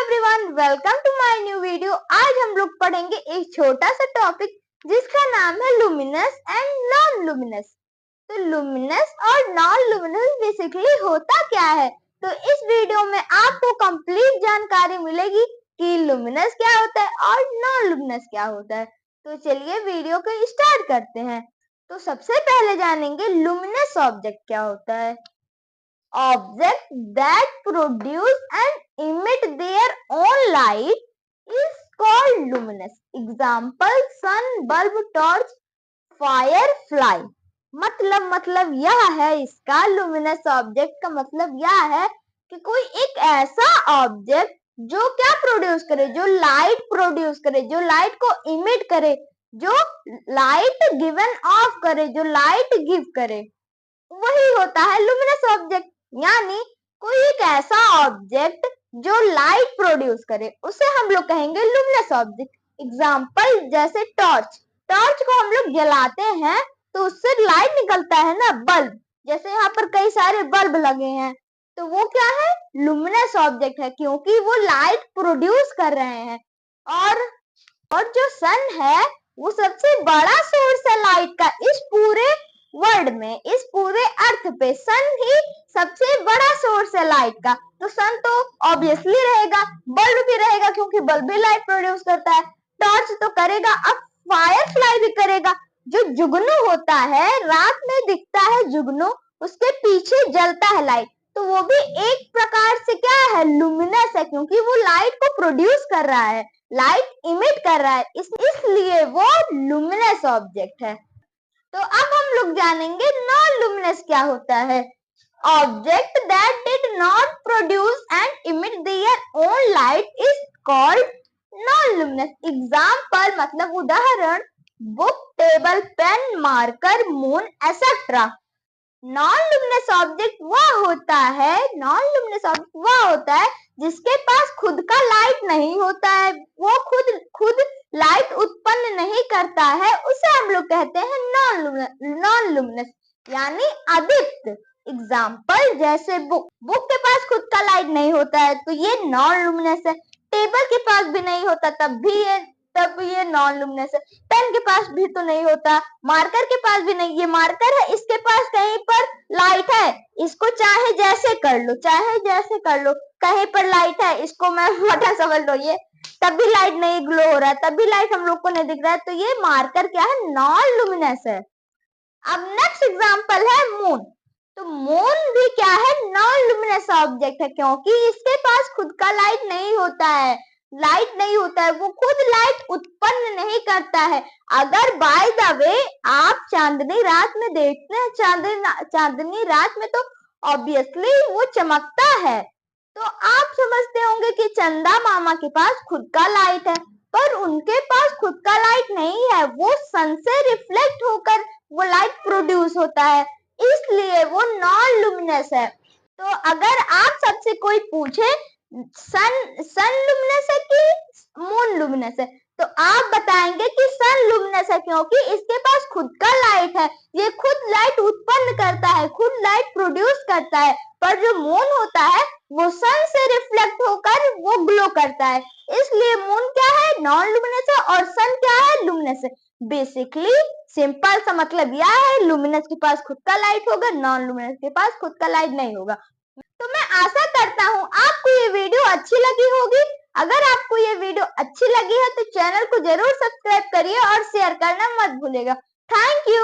Everyone, welcome to my new video. आज हम लोग पढ़ेंगे एक छोटा सा टॉपिक जिसका नाम है लुमिनस एंड नॉन लुमिनस। तो लुमिनस और नॉन लुमिनस बेसिकली होता क्या है, तो इस वीडियो में आपको कंप्लीट जानकारी मिलेगी कि लुमिनस क्या होता है और नॉन लुमिनस क्या होता है। तो चलिए वीडियो को स्टार्ट करते हैं। तो सबसे पहले जानेंगे लुमिनस ऑब्जेक्ट क्या होता है। Object that produce and emit their own light is called luminous. Example: sun, bulb, torch, firefly. मतलब यह है इसका लुमिनस ऑब्जेक्ट का मतलब यह है कि कोई एक ऐसा ऑब्जेक्ट जो क्या प्रोड्यूस करे, जो लाइट प्रोड्यूस करे, जो लाइट को इमिट करे, जो लाइट गिवन ऑफ करे, जो लाइट गिव करे, वही होता है लुमिनस ऑब्जेक्ट। यानी कोई एक ऐसा ऑब्जेक्ट जो लाइट प्रोड्यूस करे उसे हम लोग कहेंगे लुमिनस ऑब्जेक्ट। एग्जाम्पल जैसे टॉर्च, टॉर्च को हम लोग जलाते हैं तो उससे लाइट निकलता है ना। बल्ब, जैसे यहाँ पर कई सारे बल्ब लगे हैं तो वो क्या है, लुमिनस ऑब्जेक्ट है क्योंकि वो लाइट प्रोड्यूस कर रहे हैं। और जो सन है वो सबसे बड़ा सोर्स है लाइट का इस पूरे वर्ल्ड में, इस पूरे अर्थ पे सन ही सबसे बड़ा सोर्स है लाइट का। तो सन तो ऑब्वियसली रहेगा, बल्ब भी रहेगा क्योंकि बल्ब भी लाइट प्रोड्यूस करता है, टॉर्च तो करेगा, अब फायर फ्लाई भी करेगा। जो जुगनू होता है, रात में दिखता है जुगनू, उसके पीछे जलता है लाइट, तो वो भी एक प्रकार से क्या है, लुमिनस है क्योंकि वो लाइट को प्रोड्यूस कर रहा है, लाइट इमिट कर रहा है, इसलिए वो लुमिनस ऑब्जेक्ट है। तो अब हम लोग जानेंगे नॉन लुमिनस क्या होता है। Object that did not produce and emit their own light is called non luminous. Example मतलब उदाहरण: book, table, pen, marker, moon etcetera. Non luminous object वह होता है, नॉन लुमिनस ऑब्जेक्ट वह होता है जिसके पास खुद का लाइट नहीं होता है, वो खुद लाइट उत्पन्न नहीं करता है, उसे हम लोग कहते हैं नॉन लुमिनस यानी अदीप्त। एग्जाम्पल जैसे बुक, बुक के पास खुद का लाइट नहीं होता है तो ये नॉन लुमिनस है। टेबल के पास भी नहीं होता तब ये नॉन लुमिनस है। पेन के पास भी तो नहीं होता, मार्कर के पास भी नहीं, ये मार्कर है, इसके पास कहीं पर लाइट है, इसको चाहे जैसे कर लो, चाहे जैसे कर लो, कहीं पर लाइट है, इसको मैं बटन समझ लो, ये तब भी लाइट नहीं ग्लो हो रहा है, तब भी लाइट हम लोग को नहीं दिख रहा है, तो ये मार्कर क्या है, नॉन लुमिनस है। अब नेक्स्ट एग्जांपल है मून। तो मून भी क्या है, नॉन लुमिनस ऑब्जेक्ट है क्योंकि इसके पास खुद का लाइट नहीं होता है, वो खुद लाइट उत्पन्न नहीं करता है। अगर बाय द वे आप चांदनी रात में देखते हैं, चांदनी रात में तो ऑब्वियसली वो चमकता है, तो आप समझते होंगे कि चंदा मामा के पास खुद का लाइट है, पर उनके पास खुद का लाइट नहीं है, वो सन से रिफ्लेक्ट होकर वो लाइट प्रोड्यूस होता है, इसलिए वो नॉन लुमिनस है। तो अगर आप सबसे कोई पूछे सन लुमिनस है कि मून लुमिनस है, तो आप बताएंगे कि सन लुमिनस है क्योंकि इसके पास खुद का लाइट है, ये खुद लाइट उत्पन्न करता है, खुद लाइट प्रोड्यूस करता है। पर जो मून होता है वो सन से रिफ्लेक्ट होकर वो ग्लो करता है, इसलिए मून क्या है, नॉन लुमिनस है, और सन क्या है, लुमिनस है। बेसिकली सिंपल सा मतलब यह है, लुमिनस के पास खुद का लाइट होगा, नॉन लुमिनस के पास खुद का लाइट नहीं होगा। तो मैं आशा करता हूँ आपको ये वीडियो अच्छी लगी होगी। अगर आपको ये वीडियो अच्छी लगी है तो चैनल को जरूर सब्सक्राइब करिए और शेयर करना मत भूलिएगा। Thank you.